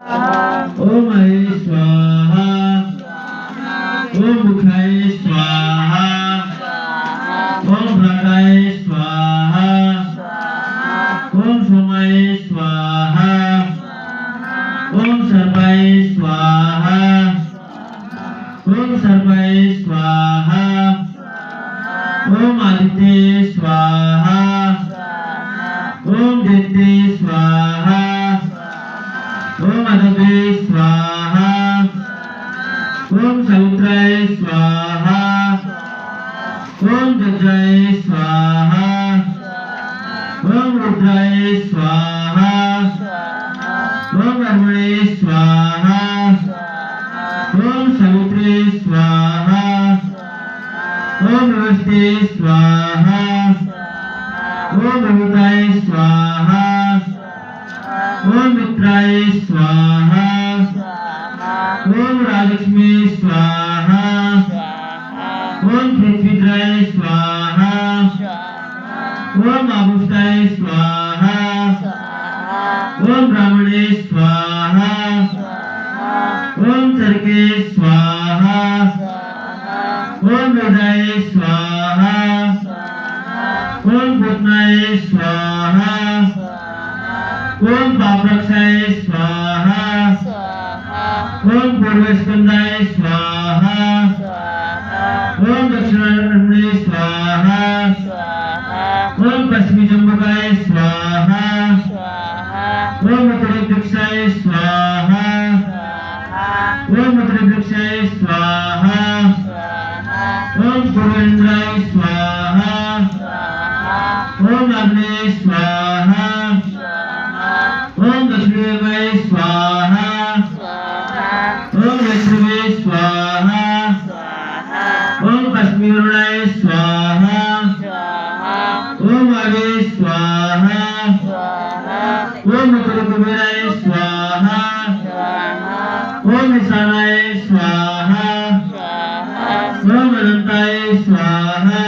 ओम ऐ स्वाहा ओम मुखाय स्वाहा ओम भ्राताय स्वाहा ओम सोमाय स्वाहा ओम सर्वाय स्वाहा ओम सर्वाय स्वाहा ओम आदित्य स्वाहा ओम दैत्य स्वाहा ओम अदभे स्वाहा ओम समुद्राय स्वाहा ओम जज्राय स्वाहा ओम रुद्राय स्वाहा ओम ब्रह्मणे स्वाहा ओम समुद्रे स्वाहा ओम नमस्ते स्वाहा ओम अमृताय स्वाहा ओम मित्राय स्वाहा ओम राजलक्ष्मी स्वाहा ओम पृथ्वीराय स्वाहा ओम आभुष्टाय स्वाहा ओम ब्राह्मणे स्वाहा ओम चरके स्वाहा ओम वेदाय स्वाहा ओम पूतनाय स्वाहा ओम पापरक्षाय स्वाहा ओम पूर्वस्कंदाय स्वाहा ओम दक्षिणारण्ये स्वाहा ओम पश्चिमी जम्बुकाय स्वाहा ओम उत्तरदिक्षाय स्वाहा ओम उत्तरदिक्षाय स्वाहा ओम पूर्वेंद्राय स्वाहा ओम अग्ने स्वाहा ओम दक्षिणेय स्वाहा ओम वैष्णवे स्वाहा ओम कश्मीराय स्वाहा ओम आवे स्वाहा ओम उत्तरकुबेराय स्वाहा ओम ईशानाय स्वाहा ओम अनंताय स्वाहा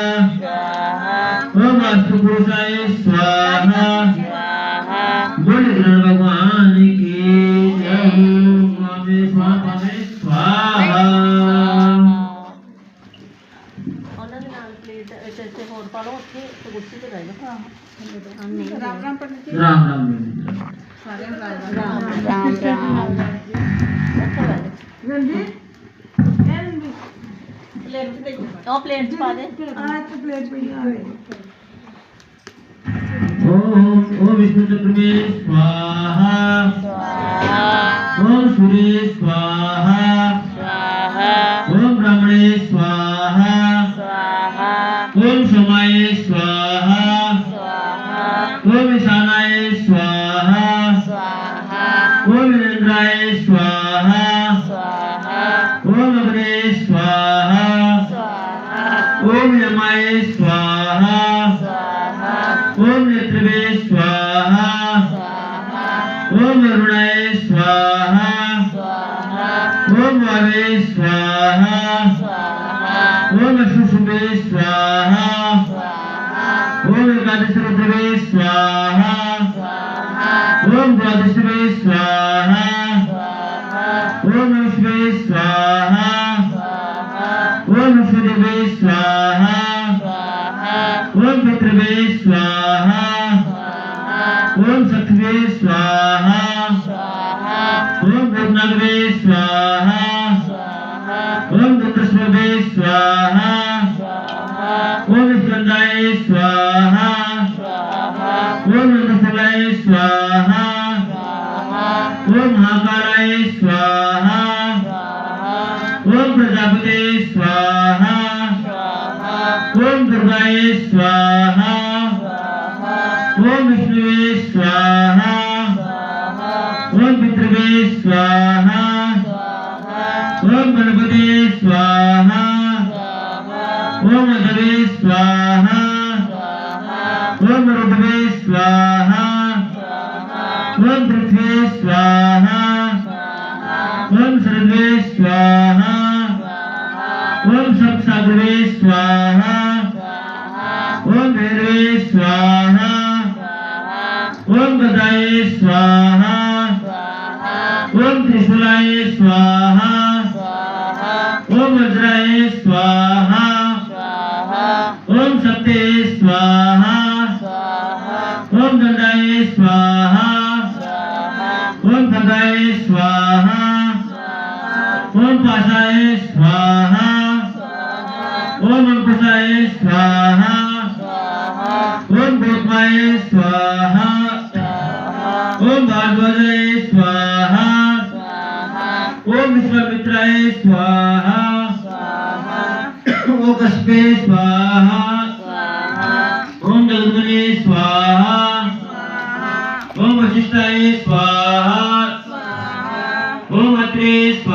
ओम अष्टपुरुषाय स्वाहा। बोले कृष्ण भगवान की जय। स्वामी स्वामी स्वाहा। राम राम प्लेट पा दे। ओम विष्णु चक्र में स्वाहा ओम सूर्य स्वाहा ओम ब्राह्मणे स्वाहा ओम सोमाय स्वाहा ओम ईशानाय स्वाहा ओम इंद्राय स्वाहा ओम अग्ने स्वाहा ओम यमाय स्वाहा ओम नेत्रवे स्वाहा ओम वरुणाय स्वाहा ओम वावे स्वाहा ओम सुषुभे स्वाहा ओम एकादशरुद्रवे स्वाहा ओम द्वादशवे स्वाहा ओम विश्वे स्वाहा ओम विश्वदेवे स्वाहा ओम पितृवे स्वाहा ओम सखवे स्वाहा ओम पूर्णवे स्वाहा ओम चतुष्वे स्वाहा ओम स्कंदाय स्वाहा ओम नंदस्थलाय स्वाहा ओम महाकालाय स्वाहा ओम प्रजापते स्वाहा ओम दुर्गाय स्वाहा ओम विष्णुवे स्वाहा ओम पितृवे स्वाहा ओम गणपते स्वाहा ओम अदवे स्वाहा ओम रुद्रवे स्वाहा ओम पृथ्वी स्वाहा ओम सरद्वे स्वाहा ओम सप्तसागरे स्वाहा ओम भैरवे स्वाहा ओम गदाय स्वाहा ओम त्रिशूलाय स्वाहा स्वाहा ओम वज्राय स्वाहा स्वाहा ओम सप्ते स्वाहा स्वाहा ओम दंडाय स्वाहा स्वाहा ओम खगाय स्वाहा ओम पाशाय स्वाहा ओम अंकुशाय स्वाहा ओम गोपमाय स्वाहा ओम भारद्वाजाय स्वाहा ओम विश्वामित्राय स्वाहा ओम कस्पे स्वाहा ओम जगन्मने स्वाहा ओम वशिष्ठाय स्वाहा